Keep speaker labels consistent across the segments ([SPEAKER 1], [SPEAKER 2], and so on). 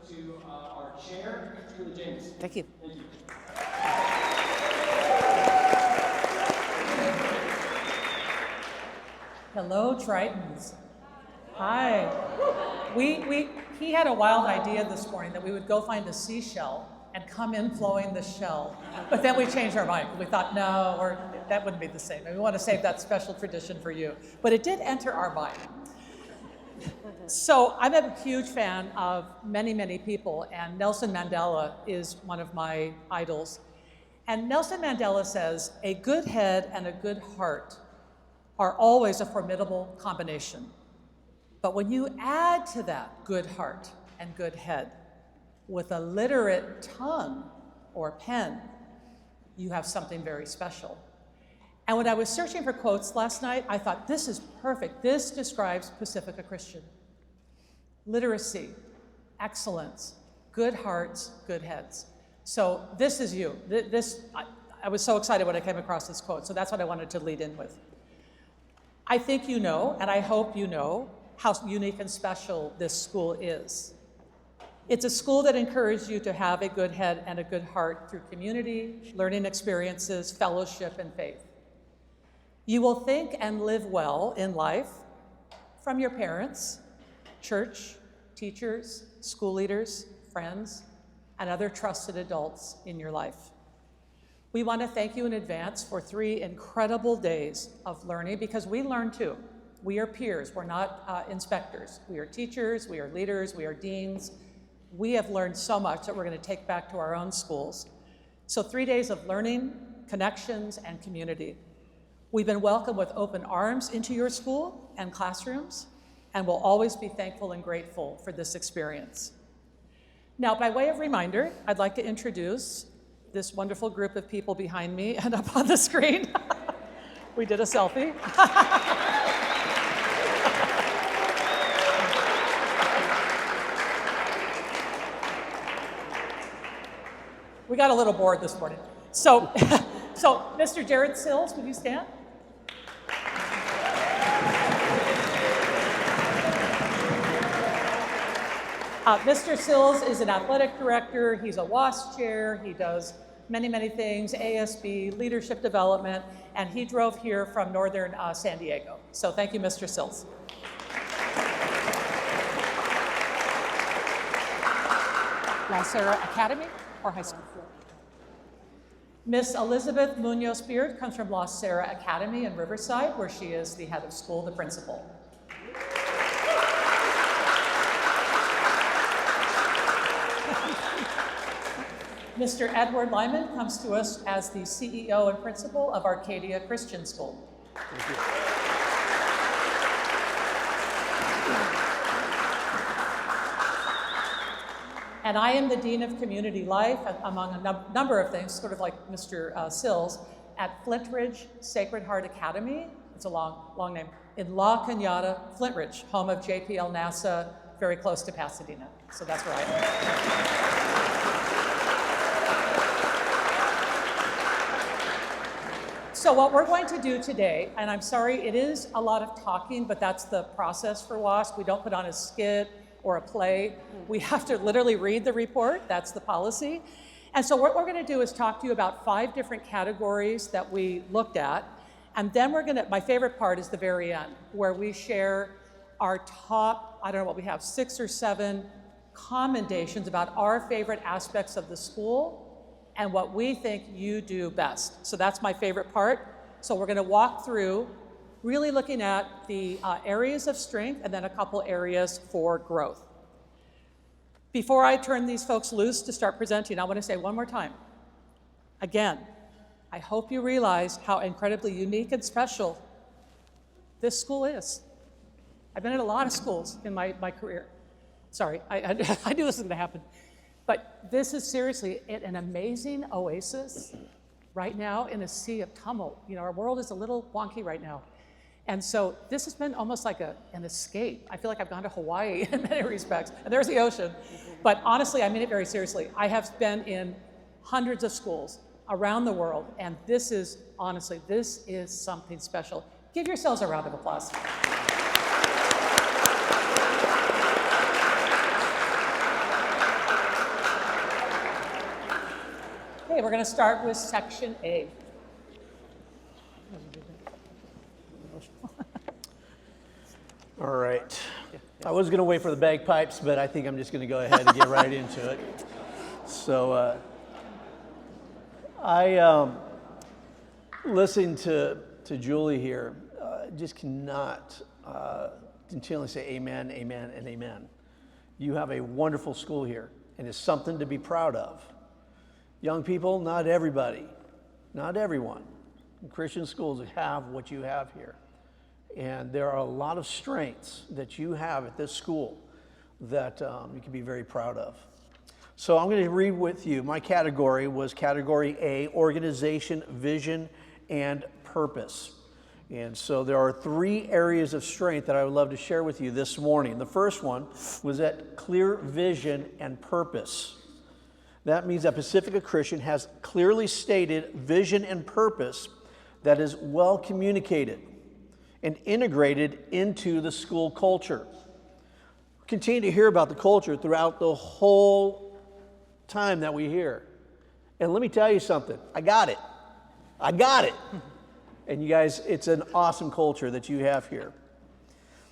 [SPEAKER 1] to our chair, Julie James.
[SPEAKER 2] Thank you.
[SPEAKER 1] Thank you.
[SPEAKER 2] Hello, Tritons. Hi. He had a wild idea this morning that we would go find a seashell and come in flowing the shell. But then we changed our mind. We thought, no, that wouldn't be the same. And we want to save that special tradition for you. But it did enter our mind. So I'm a huge fan of many, many people, and Nelson Mandela is one of my idols. And Nelson Mandela says, a good head and a good heart are always a formidable combination. But when you add to that good heart and good head with a literate tongue or pen, you have something very special. And when I was searching for quotes last night, I thought, this is perfect. This describes Pacifica Christian. Literacy, excellence, good hearts, good heads. So this is you. I was so excited when I came across this quote, so that's what I wanted to lead in with. I think you know, and I hope you know, how unique and special this school is. It's a school that encourages you to have a good head and a good heart through community, learning experiences, fellowship, and faith. You will think and live well in life from your parents, church, teachers, school leaders, friends, and other trusted adults in your life. We want to thank you in advance for 3 incredible days of learning, because we learn too. We are peers, we're not inspectors. We are teachers, we are leaders, we are deans. We have learned so much that we're going to take back to our own schools. So 3 days of learning, connections, and community. We've been welcomed with open arms into your school and classrooms, and we'll always be thankful and grateful for this experience. Now, by way of reminder, I'd like to introduce this wonderful group of people behind me and up on the screen. We did a selfie. We got a little bored this morning. So Mr. Jared Sills, would you stand? Mr. Sills is an athletic director. He's a WASC chair. He does many, many things, ASB, leadership development, and he drove here from northern San Diego. So thank you, Mr. Sills. La Serra Academy or high school? Miss Elizabeth Munoz-Beard comes from La Serra Academy in Riverside, where she is the head of school, the principal. Mr. Edward Lyman comes to us as the CEO and principal of Arcadia Christian School.
[SPEAKER 3] Thank you.
[SPEAKER 2] And I am the Dean of Community Life, among a number of things, sort of like Mr. Sills, at Flintridge Sacred Heart Academy. It's a long name. In La Cañada, Flintridge, home of JPL NASA, very close to Pasadena. So that's where I am. So what we're going to do today, and I'm sorry, it is a lot of talking, but that's the process for WASC. We don't put on a skit or a play. We have to literally read the report. That's the policy. And so what we're going to do is talk to you about 5 different categories that we looked at. And then we're going to, my favorite part is the very end, where we share our top, I don't know what we have, 6 or 7 commendations about our favorite aspects of the school and what we think you do best. So that's my favorite part. So we're going to walk through really looking at the areas of strength and then a couple areas for growth. Before I turn these folks loose to start presenting, I want to say one more time. Again, I hope you realize how incredibly unique and special this school is. I've been at a lot of schools in my career. Sorry, I knew this was going to happen. But this is seriously an amazing oasis right now in a sea of tumult. You know, our world is a little wonky right now. And so this has been almost like an escape. I feel like I've gone to Hawaii in many respects. And there's the ocean. But honestly, I mean it very seriously. I have been in hundreds of schools around the world. And this is, honestly, this is something special. Give yourselves a round of applause. Okay, we're going to start with section A.
[SPEAKER 3] All right. I was going to wait for the bagpipes, but I think I'm just going to go ahead and get right into it. So I listening to Julie here, just cannot continually say amen, amen, and amen. You have a wonderful school here, and it's something to be proud of. Young people, not everybody, not everyone in Christian schools have what you have here. And there are a lot of strengths that you have at this school that you can be very proud of. So I'm going to read with you. My category was category A, organization, vision, and purpose. And so there are 3 areas of strength that I would love to share with you this morning. The first one was that clear vision and purpose. That means that Pacifica Christian has clearly stated vision and purpose that is well communicated and integrated into the school culture. Continue to hear about the culture throughout the whole time that we hear. And let me tell you something, I got it. And you guys, it's an awesome culture that you have here.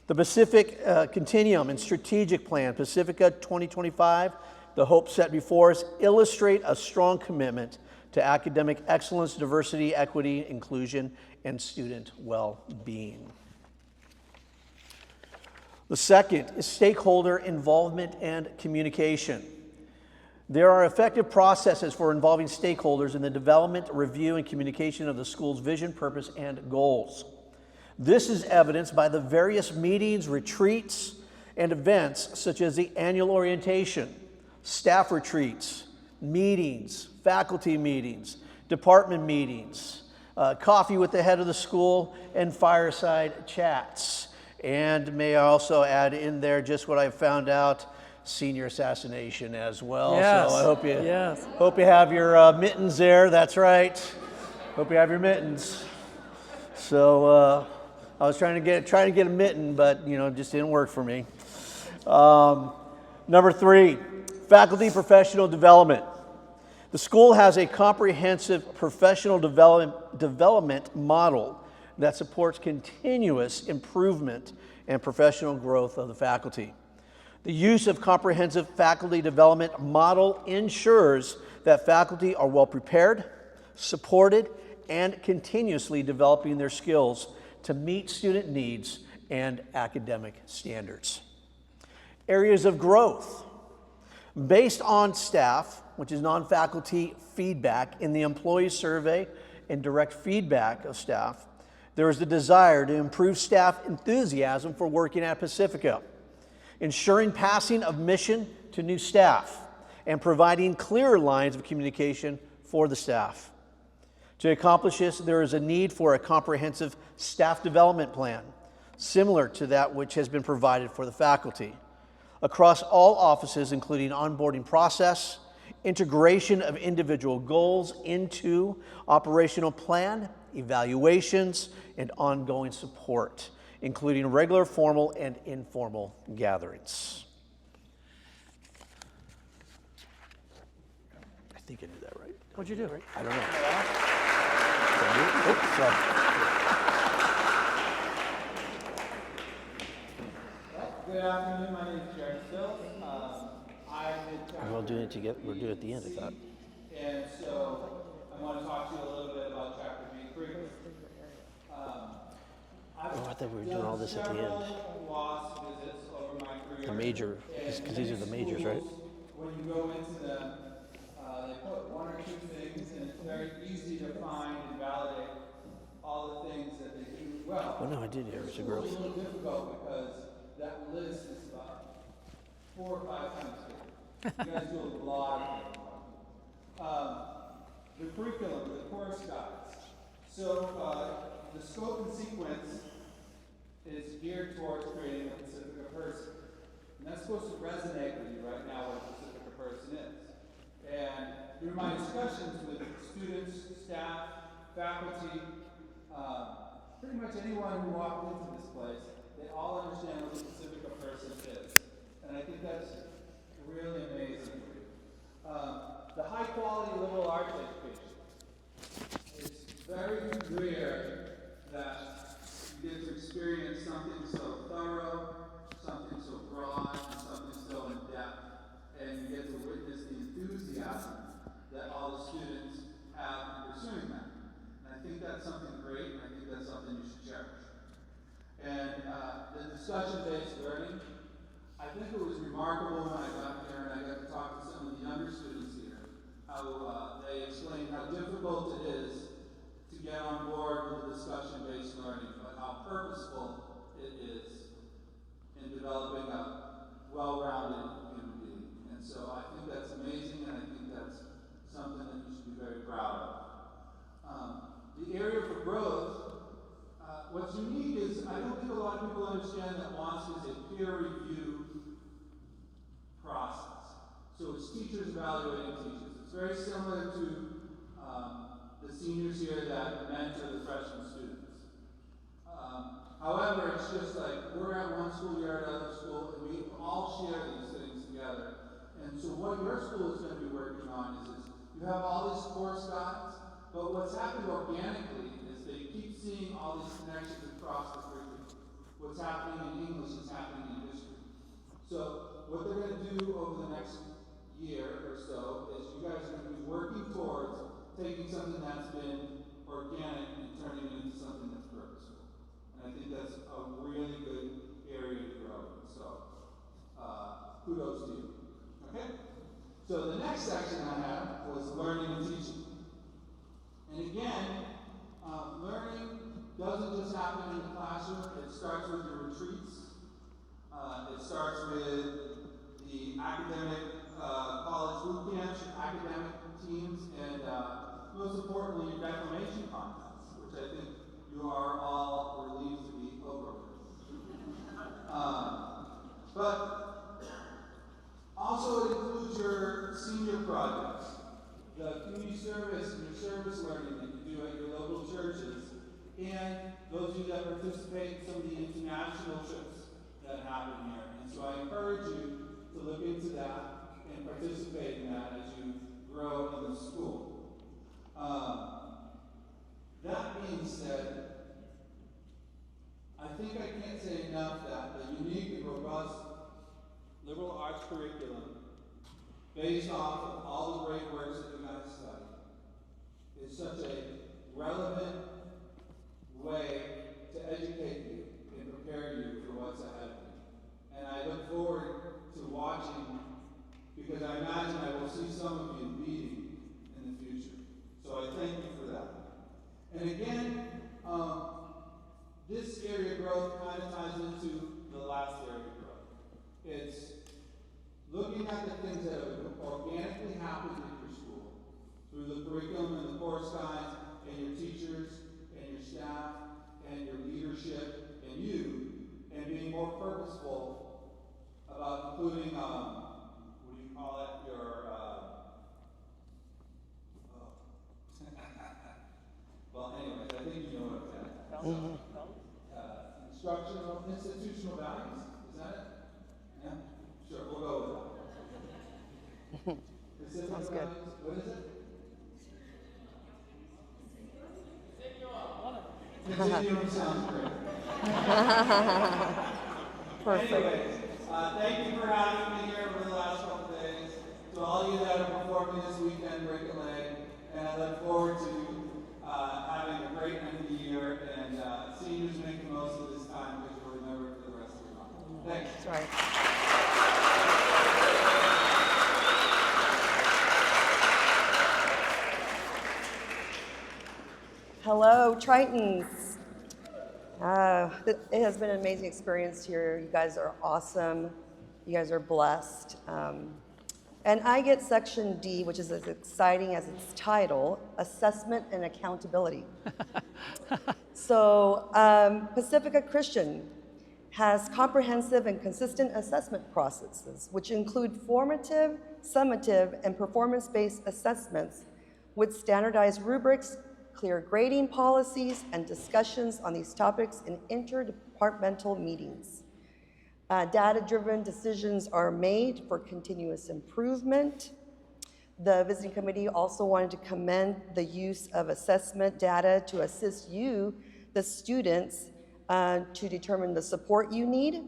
[SPEAKER 3] The Pacific Continuum and Strategic Plan, Pacifica 2025, the hope set before us, illustrate a strong commitment to academic excellence, diversity, equity, inclusion, and student well-being. The second is stakeholder involvement and communication. There are effective processes for involving stakeholders in the development, review, and communication of the school's vision, purpose, and goals. This is evidenced by the various meetings, retreats, and events such as the annual orientation, staff retreats, meetings, faculty meetings, department meetings, coffee with the head of the school, and fireside chats. And may I also add in there just what I found out, senior assassination as well.
[SPEAKER 2] Yes.
[SPEAKER 3] So I hope you have your mittens there. That's right. Hope you have your mittens. So I was trying to get a mitten, but it just didn't work for me. Number 3, faculty professional development. The school has a comprehensive professional development model that supports continuous improvement and professional growth of the faculty. The use of comprehensive faculty development model ensures that faculty are well prepared, supported, and continuously developing their skills to meet student needs and academic standards. Areas of growth. Based on staff, which is non-faculty feedback in the employee survey and direct feedback of staff, there is the desire to improve staff enthusiasm for working at Pacifica, ensuring passing of mission to new staff, and providing clearer lines of communication for the staff. To accomplish this, there is a need for a comprehensive staff development plan, similar to that which has been provided for the faculty, across all offices, including onboarding process, integration of individual goals into operational plan, evaluations, and ongoing support, including regular formal and informal gatherings. I think I did that right.
[SPEAKER 2] What'd you do?
[SPEAKER 3] I don't know. Oh, sorry.
[SPEAKER 1] Good afternoon, my name is Jared Sills.
[SPEAKER 3] We're doing it together. We're doing it at the end, I thought.
[SPEAKER 1] And so I want to talk to you a little bit about Chapter B curriculum.
[SPEAKER 3] I thought we were doing all this at the end.
[SPEAKER 1] WASC visits over my career.
[SPEAKER 3] The major, because these are the majors, right?
[SPEAKER 1] When you go into them, they put 1 or 2 things, and it's very easy to find and validate all the things that they do well.
[SPEAKER 3] Oh, no, I did hear it was a growth.
[SPEAKER 1] It's a little difficult because that list is about 4 or 5 times bigger. You guys do a lot of things. The curriculum, the course guides. So the scope and sequence is geared towards creating a Pacifica person. And that's supposed to resonate with you right now what a Pacifica person is. And through my discussions with students, staff, faculty, pretty much anyone who walked into this place, they all understand what a Pacifica person is. And I think that's really amazing. The high quality liberal arts something that you should be very proud of. The area for growth, what's unique is I don't think a lot of people understand that WASC is a peer review process. So it's teachers evaluating teachers. It's very similar to the seniors here that mentor the freshman students. However, it's just like we're at one school, you're at another school, and we all share these things together. And so what your school is going to be working on is you have all these course guides, but what's happened organically is they keep seeing all these connections across the curriculum. What's happening in English is happening in history. So what they're going to do over the next year or so is you guys are going to be working towards taking something that's been organic and turning it into something that's purposeful. And I think that's a really good area to grow in. So kudos to you. Okay? So the next section I have was learning and teaching. And again, learning doesn't just happen in the classroom. It starts with your retreats. It starts with the academic college boot camps, your academic teams, and most importantly, your declamation contests, which I think you are all relieved to be over with. But also it includes your senior projects, the community service and your service learning that you do at your local churches, and those of you that participate in some of the international trips that happen here. And so I encourage you to look into that and participate in that as you grow in the school. That being said, I think I can't say enough that the unique and robust liberal arts curriculum, based off of all the great works that you guys study, is such a relevant way to educate you and prepare you for what's ahead of you. And I look forward to watching, because I imagine I will see some of you leading in the future. So I thank you for that. And again, this area of growth kind of ties into the last area of growth. It's looking at the things that have organically happened in your school through the curriculum and the course guides and your teachers and your staff and your leadership and you, and being more purposeful about including, what do you call it, your, well, anyways, I think you know what I'm saying. Institutional values, is that it? Yeah? Sure, we'll go with that.
[SPEAKER 4] Sounds good.
[SPEAKER 1] What is it? Continuum sounds great.
[SPEAKER 4] Perfect.
[SPEAKER 1] Anyways, thank you for having me here over the last couple of days. To all of you that are performing this weekend, break a leg. And I look forward to having a great end of the year, and seniors make the most of this time because you'll remember it for the rest of your life. Thanks.
[SPEAKER 4] That's right. Hello, Tritons. It has been an amazing experience here. You guys are awesome. You guys are blessed. And I get section D, which is as exciting as its title, Assessment and Accountability. So Pacifica Christian has comprehensive and consistent assessment processes, which include formative, summative, and performance-based assessments with standardized rubrics, clear grading policies, and discussions on these topics in interdepartmental meetings. Data-driven decisions are made for continuous improvement. The visiting committee also wanted to commend the use of assessment data to assist you, the students, to determine the support you need.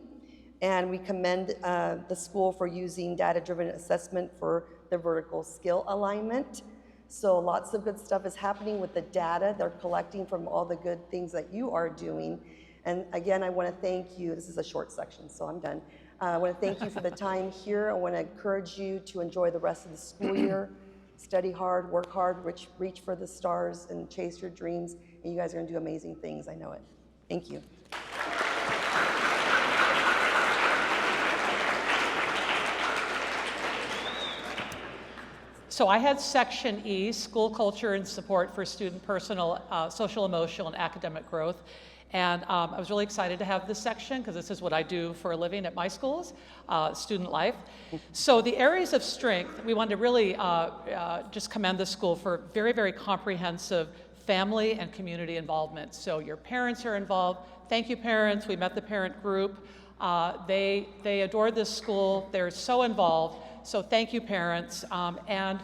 [SPEAKER 4] And we commend the school for using data-driven assessment for the vertical skill alignment. So lots of good stuff is happening with the data they're collecting from all the good things that you are doing. And again, I want to thank you. This is a short section, so I'm done. I want to thank you for the time here. I want to encourage you to enjoy the rest of the school year. Study hard, work hard, reach for the stars, and chase your dreams. And you guys are going to do amazing things. I know it. Thank you.
[SPEAKER 2] So I had section E, school culture and support for student personal, social, emotional, and academic growth. And I was really excited to have this section because this is what I do for a living at my schools, student life. So the areas of strength, we wanted to really just commend the school for very, very comprehensive family and community involvement. So your parents are involved. Thank you, parents. We met the parent group. They adore this school. They're so involved. So thank you, parents. And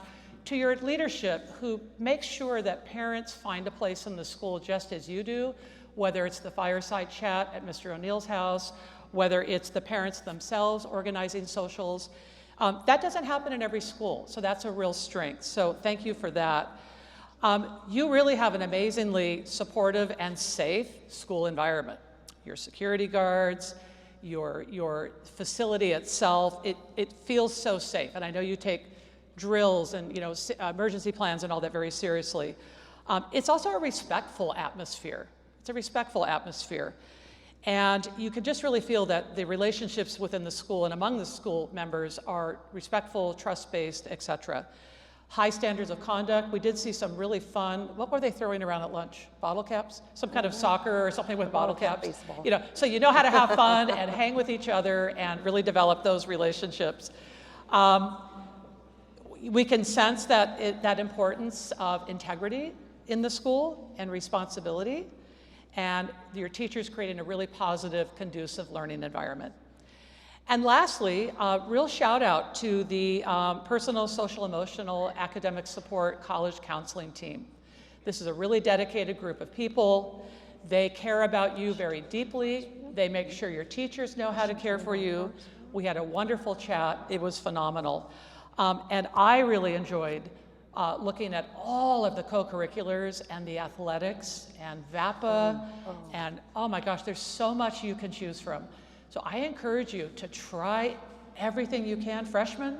[SPEAKER 2] to your leadership who makes sure that parents find a place in the school just as you do, whether it's the fireside chat at Mr. O'Neill's house, whether it's the parents themselves organizing socials. That doesn't happen in every school, so that's a real strength. So thank you for that. You really have an amazingly supportive and safe school environment. Your security guards, your facility itself, it feels so safe. And I know you take drills and emergency plans and all that very seriously. It's also a respectful atmosphere. It's a respectful atmosphere. And you can just really feel that the relationships within the school and among the school members are respectful, trust-based, et cetera. High standards of conduct. We did see some really fun, what were they throwing around at lunch? Bottle caps? Some kind of soccer or something with bottle caps?
[SPEAKER 4] Baseball.
[SPEAKER 2] So you know how to have fun and hang with each other and really develop those relationships. We can sense that importance of integrity in the school and responsibility, and your teachers creating a really positive, conducive learning environment. And lastly, real shout out to the personal, social, emotional, academic support college counseling team. This is a really dedicated group of people. They care about you very deeply. They make sure your teachers know how to care for you. We had a wonderful chat. It was phenomenal. And I really enjoyed looking at all of the co-curriculars and the athletics and VAPA, and oh my gosh, there's so much you can choose from. So I encourage you to try everything you can. Freshmen,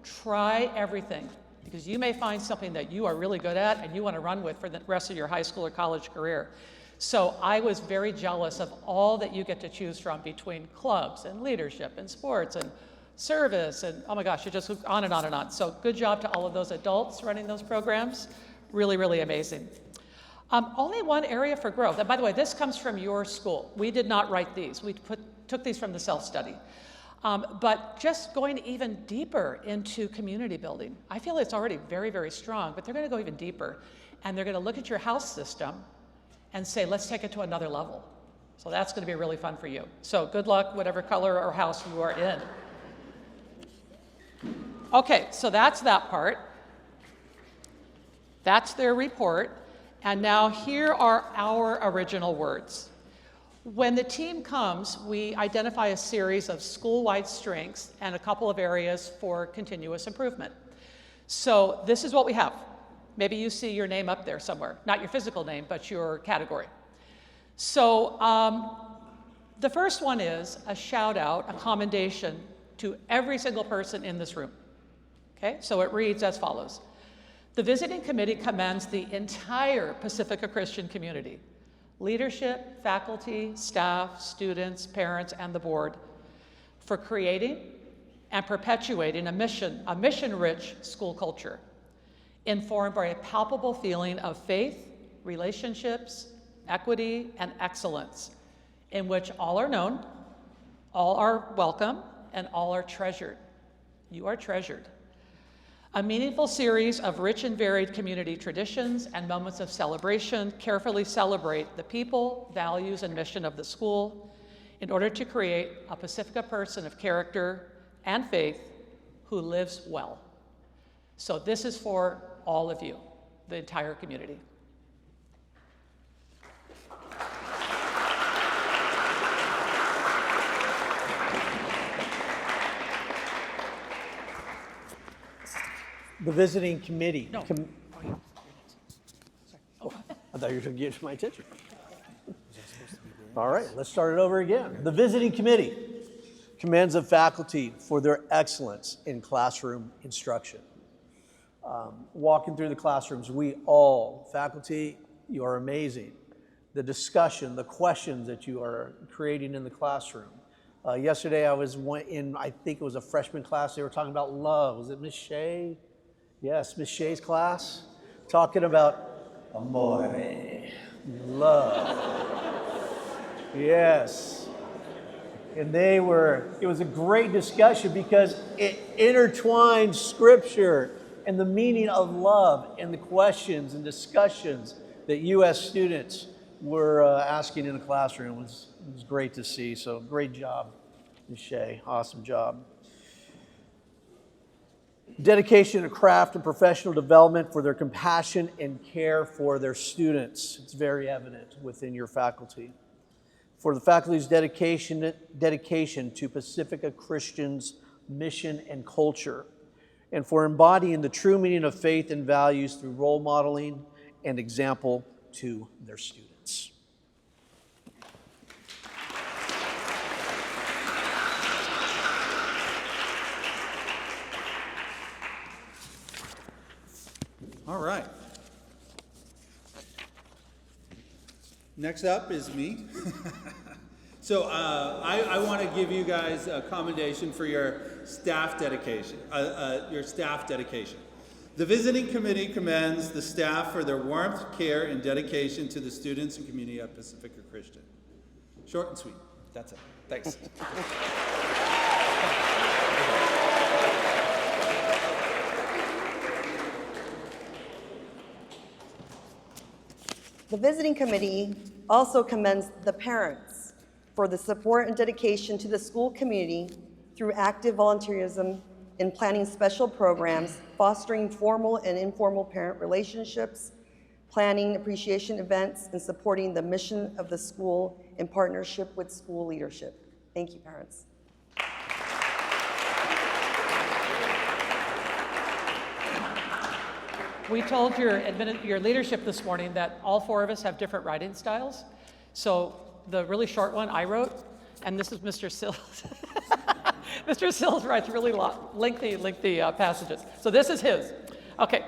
[SPEAKER 2] try everything, because you may find something that you are really good at and you want to run with for the rest of your high school or college career. So I was very jealous of all that you get to choose from between clubs and leadership and sports and service, and oh my gosh, it just goes on and on and on. So good job to all of those adults running those programs. Really, really amazing. Only one area for growth. And by the way, this comes from your school. We did not write these. We took these from the self-study. But just going even deeper into community building. I feel it's already very, very strong, but they're going to go even deeper. And they're going to look at your house system and say, let's take it to another level. So that's going to be really fun for you. So good luck, whatever color or house you are in. Okay, so that's that part. That's their report. And now here are our original words. When the team comes, we identify a series of school-wide strengths and a couple of areas for continuous improvement. So this is what we have. Maybe you see your name up there somewhere. Not your physical name, but your category. So the first one is a shout out, a commendation to every single person in this room. Okay, so it reads as follows. The visiting committee commends the entire Pacifica Christian community, leadership, faculty, staff, students, parents, and the board for creating and perpetuating a mission-rich school culture, informed by a palpable feeling of faith, relationships, equity, and excellence, in which all are known, all are welcome, and all are treasured. You are treasured. A meaningful series of rich and varied community traditions and moments of celebration carefully celebrate the people, values, and mission of the school in order to create a Pacifica person of character and faith who lives well. So this is for all of you, the entire community.
[SPEAKER 3] The visiting committee.
[SPEAKER 2] No.
[SPEAKER 3] I thought you were going to get my attention. All right, let's start it over again. The visiting committee commends the faculty for their excellence in classroom instruction. Walking through the classrooms, faculty, you are amazing. The discussion, the questions that you are creating in the classroom. Yesterday I was in, I think it was a freshman class, they were talking about love. Was it Miss Shea? Yes, Miss Shea's class, talking about amore, love. Yes. And it was a great discussion because it intertwined scripture and the meaning of love and the questions and discussions that U.S. students were asking in the classroom. It was great to see. So great job, Ms. Shea. Awesome job. Dedication to craft and professional development for their compassion and care for their students. It's very evident within your faculty. For the faculty's dedication to Pacifica Christian's mission and culture, and for embodying the true meaning of faith and values through role modeling and example to their students.
[SPEAKER 1] All right. Next up is me. So I want to give you guys a commendation for your staff dedication. The visiting committee commends the staff for their warmth, care, and dedication to the students and community at Pacifica Christian. Short and sweet. That's it. Thanks.
[SPEAKER 4] The visiting committee also commends the parents for the support and dedication to the school community through active volunteerism in planning special programs, fostering formal and informal parent relationships, planning appreciation events, and supporting the mission of the school in partnership with school leadership. Thank you, parents.
[SPEAKER 2] We told your leadership this morning that all four of us have different writing styles. So the really short one I wrote, and this is Mr. Sills. Mr. Sills writes really lengthy passages. So this is his. Okay.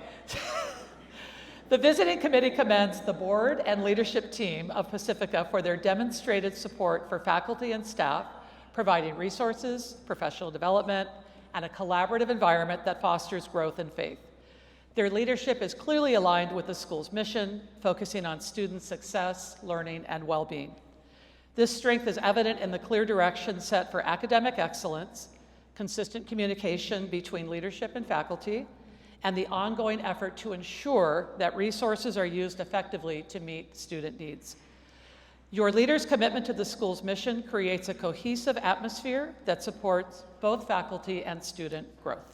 [SPEAKER 2] The visiting committee commends the board and leadership team of Pacifica for their demonstrated support for faculty and staff, providing resources, professional development, and a collaborative environment that fosters growth and faith. Their leadership is clearly aligned with the school's mission, focusing on student success, learning, and well-being. This strength is evident in the clear direction set for academic excellence, consistent communication between leadership and faculty, and the ongoing effort to ensure that resources are used effectively to meet student needs. Your leaders' commitment to the school's mission creates a cohesive atmosphere that supports both faculty and student growth.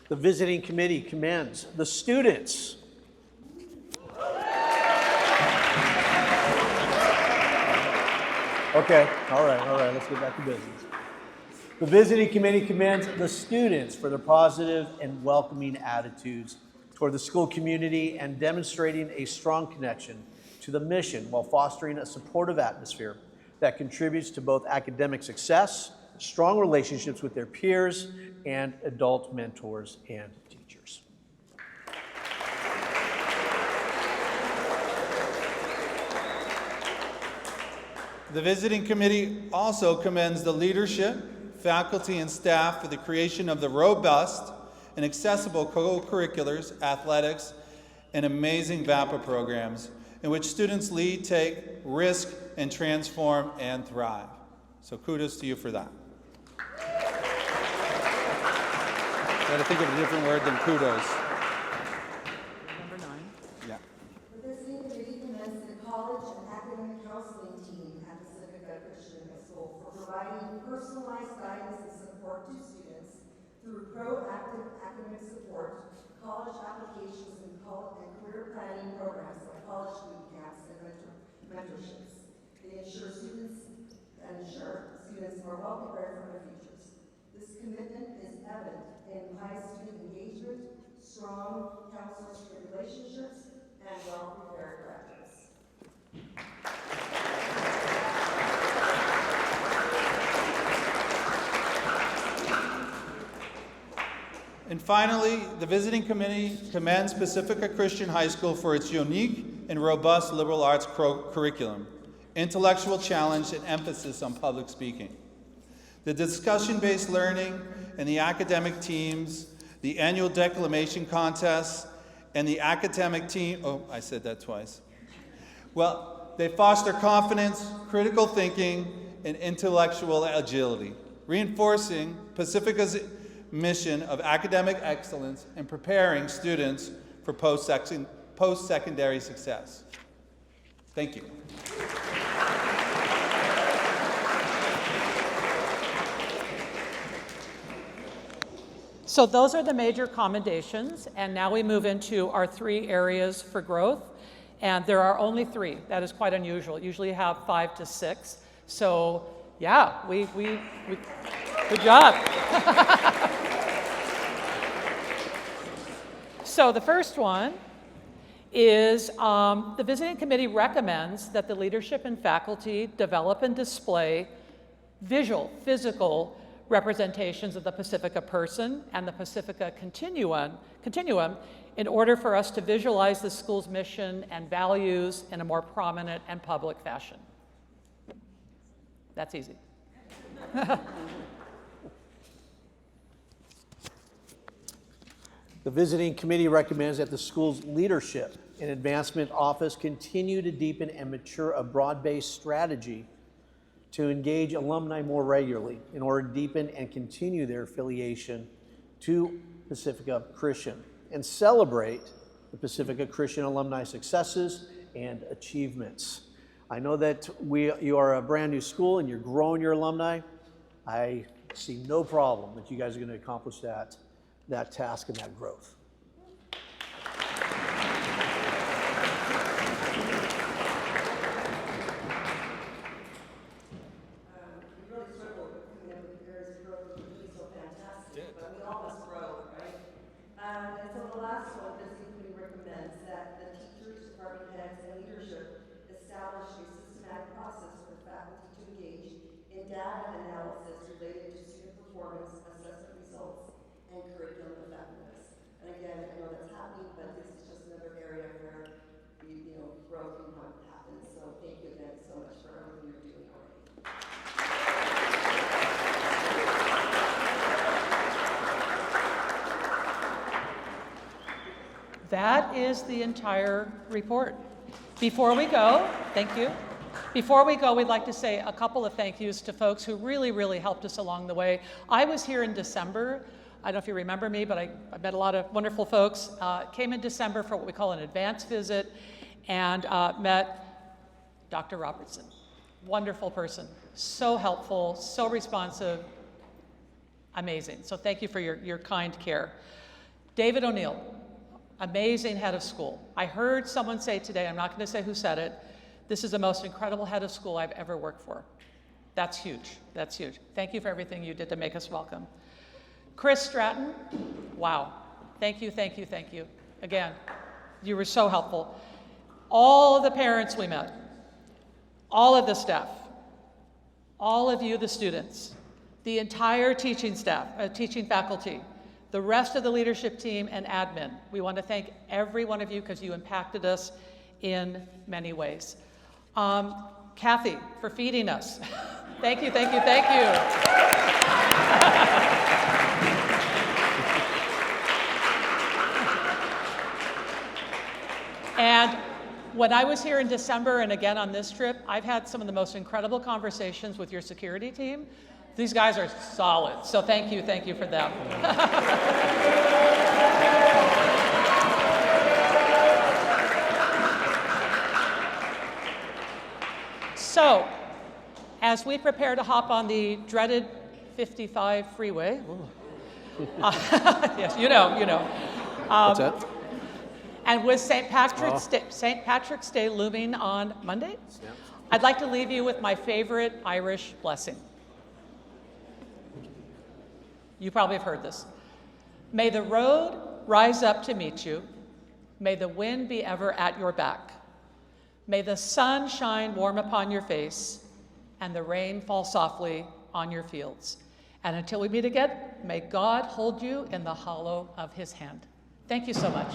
[SPEAKER 3] The visiting committee commends the students. Okay, all right, let's get back to business. The visiting committee commends the students for their positive and welcoming attitudes toward the school community and demonstrating a strong connection to the mission while fostering a supportive atmosphere that contributes to both academic success, strong relationships with their peers, and adult mentors and teachers.
[SPEAKER 1] The visiting committee also commends the leadership, faculty, and staff for the creation of the robust and accessible co-curriculars, athletics, and amazing VAPA programs in which students lead, take, risk, and transform and thrive. So kudos to you for that. I had to think of a different word than kudos.
[SPEAKER 2] Number 9.
[SPEAKER 1] Yeah.
[SPEAKER 4] The visiting committee commends the college and academic counseling team at Pacifica Christian High School for providing personalized guidance and support to students through proactive academic support, college applications, and career planning programs like college boot camps and mentorships. They ensure students are well prepared for their futures. This commitment is evident in high student engagement, strong counselor-student relationships, and well-prepared graduates.
[SPEAKER 1] And finally, the visiting committee commends Pacifica Christian High School for its unique and robust liberal arts curriculum, intellectual challenge, and emphasis on public speaking. The discussion-based learning and the academic teams, the annual declamation contest, and the academic team, oh, I said that twice. Well, they foster confidence, critical thinking, and intellectual agility, reinforcing Pacifica's mission of academic excellence and preparing students for post-secondary success. Thank you.
[SPEAKER 2] So those are the major commendations, and now we move into our 3 areas for growth, and there are only 3. That is quite unusual. Usually you have 5 to 6. So yeah, we good job. So the first one is the visiting committee recommends that the leadership and faculty develop and display visual, physical representations of the Pacifica person and the Pacifica continuum in order for us to visualize the school's mission and values in a more prominent and public fashion. That's easy.
[SPEAKER 3] The visiting committee recommends that the school's leadership and advancement office continue to deepen and mature a broad-based strategy to engage alumni more regularly in order to deepen and continue their affiliation to Pacifica Christian and celebrate the Pacifica Christian alumni successes and achievements. I know that you are a brand new school and you're growing your alumni. I see no problem that you guys are going to accomplish that task and that growth.
[SPEAKER 4] And so the last one, the committee recommends that the teachers, department heads, and leadership establish a systematic process for faculty to engage in data analysis related to student performance, assessment results, and curriculum effectiveness. And again, I know that's happening, but this is just another area where growth can happen. So thank you again so much for everything you're doing already.
[SPEAKER 2] That is the entire report. Before we go, thank you. Before we go, we'd like to say a couple of thank yous to folks who really, really helped us along the way. I was here in December. I don't know if you remember me, but I met a lot of wonderful folks. Came in December for what we call an advance visit and met Dr. Robertson. Wonderful person, so helpful, so responsive, amazing. So thank you for your kind care. David O'Neill. Amazing head of school. I heard someone say today, I'm not going to say who said it, this is the most incredible head of school I've ever worked for. That's huge. That's huge. Thank you for everything you did to make us welcome. Chris Stratton, wow. Thank you, thank you, thank you. Again, you were so helpful. All of the parents we met, all of the staff, all of you, the students, the entire teaching staff, teaching faculty, the rest of the leadership team and admin. We want to thank every one of you because you impacted us in many ways. Kathy, for feeding us. Thank you, thank you, thank you. And when I was here in December and again on this trip, I've had some of the most incredible conversations with your security team. These guys are solid, so thank you for them. So, as we prepare to hop on the dreaded 55 freeway, yes, you know.
[SPEAKER 3] What's that?
[SPEAKER 2] And with St. Patrick's Day looming on Monday,
[SPEAKER 3] Yeah.
[SPEAKER 2] I'd like to leave you with my favorite Irish blessing. You probably have heard this. May the road rise up to meet you. May the wind be ever at your back. May the sun shine warm upon your face and the rain fall softly on your fields. And until we meet again, may God hold you in the hollow of his hand. Thank you so much.